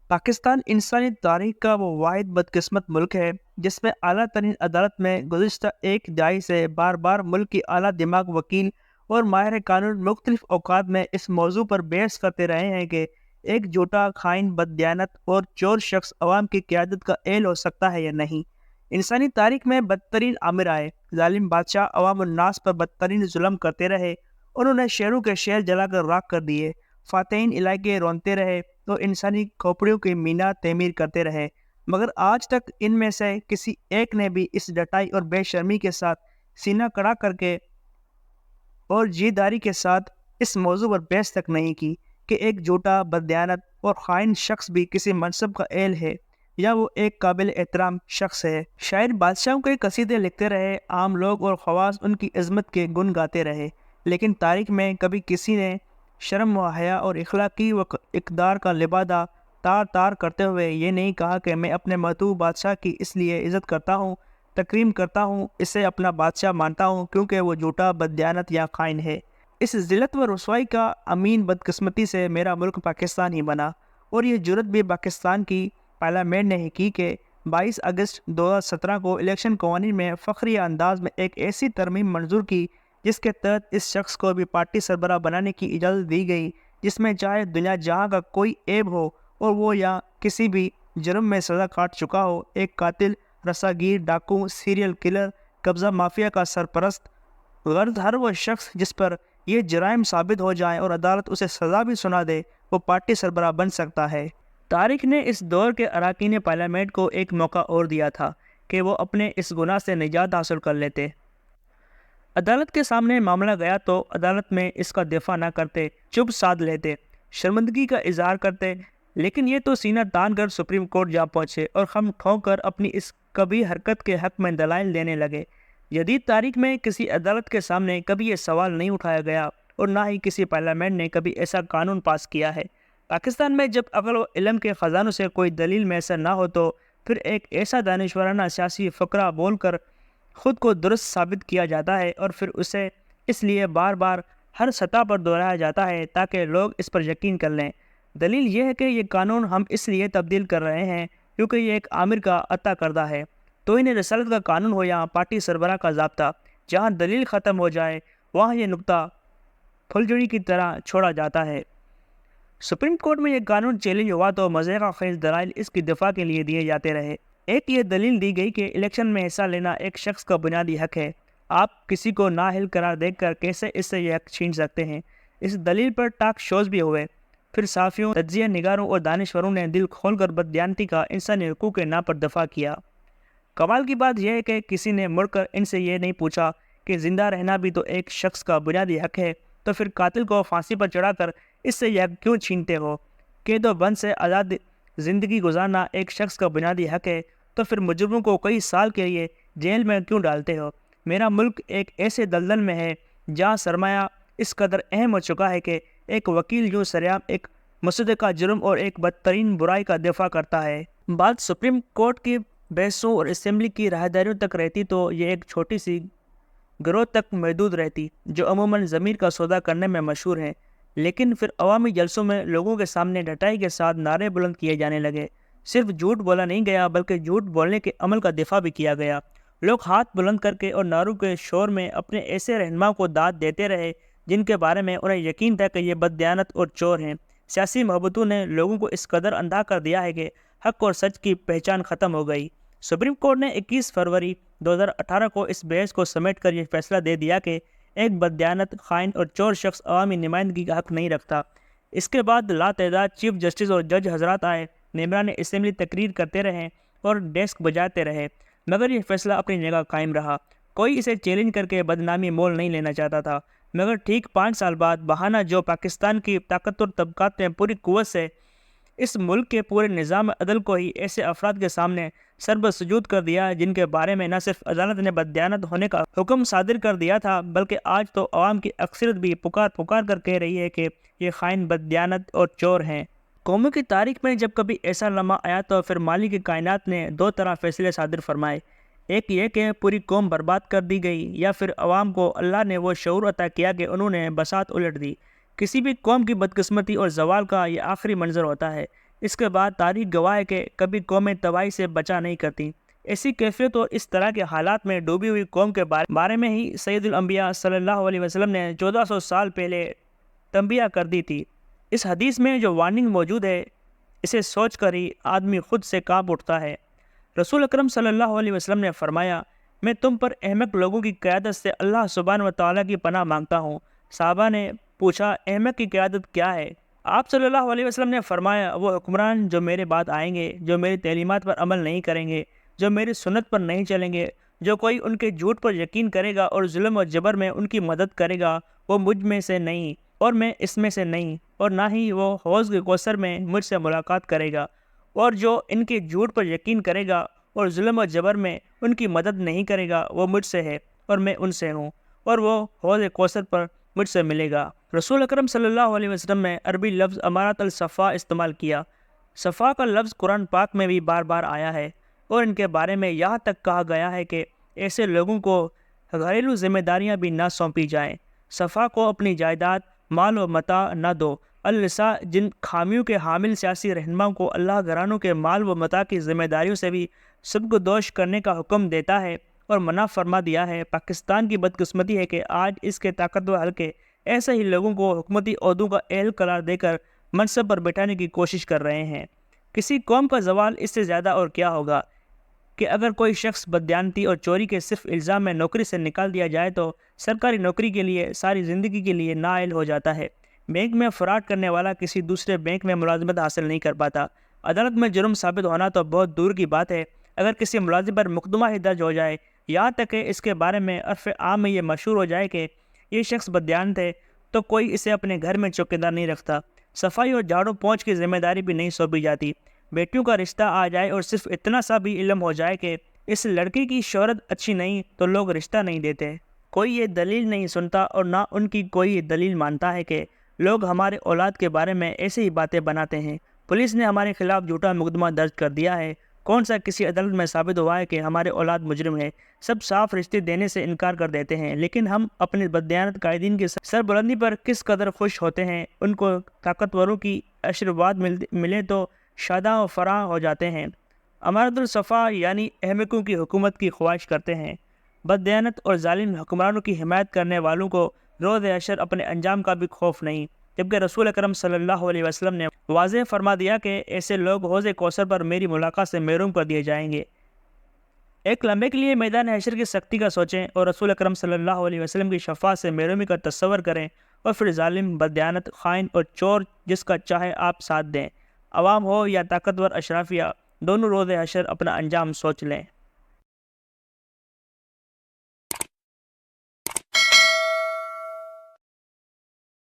پاکستان انسانی تاریخ کا وہ واحد بدقسمت ملک ہے جس میں اعلیٰ ترین عدالت میں گزشتہ ایک دہائی سے بار بار ملک کی اعلیٰ دماغ وکیل اور ماہر قانون مختلف اوقات میں اس موضوع پر بحث کرتے رہے ہیں کہ ایک جھوٹا خائن بددیانت اور چور شخص عوام کی قیادت کا اہل ہو سکتا ہے یا نہیں۔ انسانی تاریخ میں بدترین عامر آئے، ظالم بادشاہ عوام الناس پر بدترین ظلم کرتے رہے، انہوں نے شہروں کے شہر جلا کر راکھ کر دیے، فاتحین علاقے رونتے رہے تو انسانی کھوپڑیوں کی مینار تعمیر کرتے رہے، مگر آج تک ان میں سے کسی ایک نے بھی اس ڈٹائی اور بے شرمی کے ساتھ سینہ کڑا کر کے اور جیداری کے ساتھ اس موضوع پر بحث تک نہیں کی کہ ایک جھوٹا بددیانت اور خائن شخص بھی کسی منصب کا اہل ہے یا وہ ایک قابل احترام شخص ہے۔ شاعر بادشاہوں کے قصیدے لکھتے رہے، عام لوگ اور خواص ان کی عظمت کے گن گاتے رہے، لیکن تاریخ میں کبھی کسی نے شرم و حیا اور اخلاقی و اقدار کا لبادہ تار تار کرتے ہوئے یہ نہیں کہا کہ میں اپنے مطلوب بادشاہ کی اس لیے عزت کرتا ہوں، تکریم کرتا ہوں، اسے اپنا بادشاہ مانتا ہوں کیونکہ وہ جھوٹا بددیانت یا خائن ہے۔ اس ذلت و رسوائی کا امین بدقسمتی سے میرا ملک پاکستان ہی بنا، اور یہ جرت بھی پاکستان کی پارلیمنٹ نے ہی کی کہ 22 اگست 2017 کو الیکشن قوانین میں فخری انداز میں ایک ایسی ترمیم منظور کی جس کے تحت اس شخص کو بھی پارٹی سربراہ بنانے کی اجازت دی گئی، جس میں چاہے دنیا جہاں کا کوئی عیب ہو اور وہ یا کسی بھی جرم میں سزا کاٹ چکا ہو، ایک قاتل، رساگیر، ڈاکو، سیریل کلر، قبضہ مافیا کا سرپرست، غرض ہر وہ شخص جس پر یہ جرائم ثابت ہو جائیں اور عدالت اسے سزا بھی سنا دے، وہ پارٹی سربراہ بن سکتا ہے۔ تاریخ نے اس دور کے اراکین پارلیمنٹ کو ایک موقع اور دیا تھا کہ وہ اپنے اس گناہ سے نجات حاصل کر لیتے۔ عدالت کے سامنے معاملہ گیا تو عدالت میں اس کا دفاع نہ کرتے، چپ سادھ لیتے، شرمندگی کا اظہار کرتے، لیکن یہ تو سینہ تان کر سپریم کورٹ جا پہنچے اور خم ٹھونک کر اپنی اس کبھی حرکت کے حق میں دلائل دینے لگے۔ جدید تاریخ میں کسی عدالت کے سامنے کبھی یہ سوال نہیں اٹھایا گیا اور نہ ہی کسی پارلیمنٹ نے کبھی ایسا قانون پاس کیا ہے۔ پاکستان میں جب عقل و علم کے خزانوں سے کوئی دلیل میسر نہ ہو تو پھر ایک ایسا دانشورانہ سیاسی فقرہ بول کر خود کو درست ثابت کیا جاتا ہے اور پھر اسے اس لیے بار بار ہر سطح پر دہرایا جاتا ہے تاکہ لوگ اس پر یقین کر لیں۔ دلیل یہ ہے کہ یہ قانون ہم اس لیے تبدیل کر رہے ہیں کیونکہ یہ ایک آمر کا عطا کردہ ہے۔ توہین رسالت کا قانون ہو یا پارٹی سربراہ کا ضابطہ، جہاں دلیل ختم ہو جائے وہاں یہ نقطہ پھلجڑی کی طرح چھوڑا جاتا ہے۔ سپریم کورٹ میں یہ قانون چیلنج ہوا تو مضحکہ خیز دلائل اس کی دفاع کے لیے دیے جاتے رہے۔ ایک یہ دلیل دی گئی کہ الیکشن میں حصہ لینا ایک شخص کا بنیادی حق ہے، آپ کسی کو نااہل قرار دے کر کیسے اس سے یہ حق چھین سکتے ہیں۔ اس دلیل پر ٹاک شوز بھی ہوئے، پھر صحافیوں، تجزیہ نگاروں اور دانشوروں نے دل کھول کر بددیانتی کا انسانی حقوق کے نام پر دفاع کیا۔ کمال کی بات یہ ہے کہ کسی نے مڑ کر ان سے یہ نہیں پوچھا کہ زندہ رہنا بھی تو ایک شخص کا بنیادی حق ہے، تو پھر قاتل کو پھانسی پر چڑھا کر اس سے یہ حق کیوں چھینتے ہو؟ قید و بند سے آزاد زندگی گزارنا ایک شخص کا بنیادی حق ہے، تو پھر مجرموں کو کئی سال کے لیے جیل میں کیوں ڈالتے ہو؟ میرا ملک ایک ایسے دلدل میں ہے جہاں سرمایہ اس قدر اہم ہو چکا ہے کہ ایک وکیل یوں سریعام ایک مصدقہ جرم اور ایک بدترین برائی کا دفاع کرتا ہے۔ بات سپریم کورٹ کی بحثوں اور اسمبلی کی راہداریوں تک رہتی تو یہ ایک چھوٹی سی گروہ تک محدود رہتی جو عموماً ضمیر کا سودا کرنے میں مشہور ہیں، لیکن پھر عوامی جلسوں میں لوگوں کے سامنے ڈٹائی کے ساتھ نعرے بلند کیے جانے لگے۔ صرف جھوٹ بولا نہیں گیا بلکہ جھوٹ بولنے کے عمل کا دفاع بھی کیا گیا۔ لوگ ہاتھ بلند کر کے اور نعروں کے شور میں اپنے ایسے رہنما کو داد دیتے رہے جن کے بارے میں انہیں یقین تھا کہ یہ بددیانت اور چور ہیں۔ سیاسی محبتوں نے لوگوں کو اس قدر اندھا کر دیا ہے کہ حق اور سچ کی پہچان ختم ہو گئی۔ سپریم کورٹ نے 21 فروری 2018 کو اس بحث کو سمیٹ کر یہ فیصلہ دے دیا کہ ایک بددیانت، خائن اور چور شخص عوامی نمائندگی کا حق نہیں رکھتا۔ اس کے بعد لاتعداد چیف جسٹس اور جج حضرات آئے، ممبران اسمبلی تقریر کرتے رہے اور ڈیسک بجاتے رہے، مگر یہ فیصلہ اپنی جگہ قائم رہا۔ کوئی اسے چیلنج کر کے بدنامی مول نہیں لینا چاہتا تھا، مگر ٹھیک 5 سال بعد بہانہ جو پاکستان کی طاقتور طبقات نے پوری قوت سے اس ملک کے پورے نظام عدل کو ہی ایسے افراد کے سامنے سربسجود کر دیا جن کے بارے میں نہ صرف عدالت نے بددیانت ہونے کا حکم صادر کر دیا تھا بلکہ آج تو عوام کی اکثریت بھی پکار کر کہہ رہی ہے کہ یہ خائن، بددیانت اور چور ہیں۔ قوموں کی تاریخ میں جب کبھی ایسا لمحہ آیا تو پھر مالک کائنات نے 2 طرح فیصلے صادر فرمائے، ایک یہ کہ پوری قوم برباد کر دی گئی، یا پھر عوام کو اللہ نے وہ شعور عطا کیا کہ انہوں نے بساط الٹ دی۔ کسی بھی قوم کی بدقسمتی اور زوال کا یہ آخری منظر ہوتا ہے اس کے بعد تاریخ گواہ ہے کہ کبھی قومیں تباہی سے بچا نہیں کرتی۔ ایسی کیفیت اور اس طرح کے حالات میں ڈوبی ہوئی قوم کے بارے میں ہی سید الانبیاء صلی اللہ علیہ وسلم نے 1400 سال پہلے تنبیہ کر دی تھی۔ اس حدیث میں جو وارننگ موجود ہے اسے سوچ کر ہی آدمی خود سے کانپ اٹھتا ہے۔ رسول اکرم صلی اللہ علیہ وسلم نے فرمایا، میں تم پر احمق لوگوں کی قیادت سے اللہ سبحانہ و تعالیٰ کی پناہ مانگتا ہوں۔ صحابہ نے پوچھا، احمق کی قیادت کیا ہے؟ آپ صلی اللہ علیہ وسلم نے فرمایا، وہ حکمران جو میرے بعد آئیں گے، جو میری تعلیمات پر عمل نہیں کریں گے، جو میری سنت پر نہیں چلیں گے، جو کوئی ان کے جھوٹ پر یقین کرے گا اور ظلم و جبر میں ان کی مدد کرے گا، وہ مجھ میں سے نہیں اور میں اس میں سے نہیں، اور نہ ہی وہ حوض کوثر میں مجھ سے ملاقات کرے گا، اور جو ان کے جھوٹ پر یقین کرے گا اور ظلم و جبر میں ان کی مدد نہیں کرے گا، وہ مجھ سے ہے اور میں ان سے ہوں، اور وہ حوض کوثر پر مجھ سے ملے گا۔ رسول اکرم صلی اللہ علیہ وسلم نے عربی لفظ امارت الصفا استعمال کیا۔ صفا کا لفظ قرآن پاک میں بھی بار بار آیا ہے، اور ان کے بارے میں یہاں تک کہا گیا ہے کہ ایسے لوگوں کو گھریلو ذمہ داریاں بھی نہ سونپی جائیں۔ صفا کو اپنی جائیداد، مال و متاع نہ دو۔ النساء جن خامیوں کے حامل سیاسی رہنماؤں کو اللہ گھرانوں کے مال و متاع کی ذمہ داریوں سے بھی سبکدوش کرنے کا حکم دیتا ہے اور منع فرما دیا ہے، پاکستان کی بدقسمتی ہے کہ آج اس کے طاقتور حلقے ایسے ہی لوگوں کو حکومتی عہدوں کا اہل قرار دے کر منصب پر بٹھانے کی کوشش کر رہے ہیں۔ کسی قوم کا زوال اس سے زیادہ اور کیا ہوگا کہ اگر کوئی شخص بددیانتی اور چوری کے صرف الزام میں نوکری سے نکال دیا جائے تو سرکاری نوکری کے لیے ساری زندگی کے لیے نااہل ہو جاتا ہے۔ بینک میں فراڈ کرنے والا کسی دوسرے بینک میں ملازمت حاصل نہیں کر پاتا۔ عدالت میں جرم ثابت ہونا تو بہت دور کی بات ہے، اگر کسی ملازم پر مقدمہ ہی درج ہو جائے، یہاں تک کہ اس کے بارے میں عرف عام میں یہ مشہور ہو جائے کہ یہ شخص بددیانت ہے، تو کوئی اسے اپنے گھر میں چوکیدار نہیں رکھتا، صفائی اور جھاڑو پونچھ کی ذمہ داری بھی نہیں سونپی جاتی۔ بیٹیوں کا رشتہ آ جائے اور صرف اتنا سا بھی علم ہو جائے کہ اس لڑکی کی شہرت اچھی نہیں تو لوگ رشتہ نہیں دیتے۔ کوئی یہ دلیل نہیں سنتا اور نہ ان کی کوئی یہ دلیل مانتا ہے کہ لوگ ہمارے اولاد کے بارے میں ایسے ہی باتیں بناتے ہیں۔ پولیس نے ہمارے خلاف جھوٹا مقدمہ درج کر دیا ہے، کون سا کسی عدالت میں ثابت ہوا ہے کہ ہمارے اولاد مجرم ہے؟ سب صاف رشتے دینے سے انکار کر دیتے ہیں، لیکن ہم اپنے بددیانت قائدین کی سربلندی پر کس قدر خوش ہوتے ہیں۔ ان کو طاقتوروں کی آشرواد ملے تو شاداں و فراں ہو جاتے ہیں۔ امارت الصفا یعنی احمقوں کی حکومت کی خواہش کرتے ہیں۔ بددیانت اور ظالم حکمرانوں کی حمایت کرنے والوں کو روز حشر اپنے انجام کا بھی خوف نہیں، جبکہ رسول اکرم صلی اللہ علیہ وسلم نے واضح فرما دیا کہ ایسے لوگ حوض کوثر پر میری ملاقات سے محروم کر دیے جائیں گے۔ ایک لمحے کے لیے میدان حشر کی سختی کا سوچیں اور رسول اکرم صلی اللہ علیہ وسلم کی شفاعت سے محرومی کا تصور کریں، اور پھر ظالم، بددیانت، خائن اور چور جس کا چاہے آپ ساتھ دیں، عوام ہو یا طاقتور اشرافیہ، دونوں روز حشر اپنا انجام سوچ لیں۔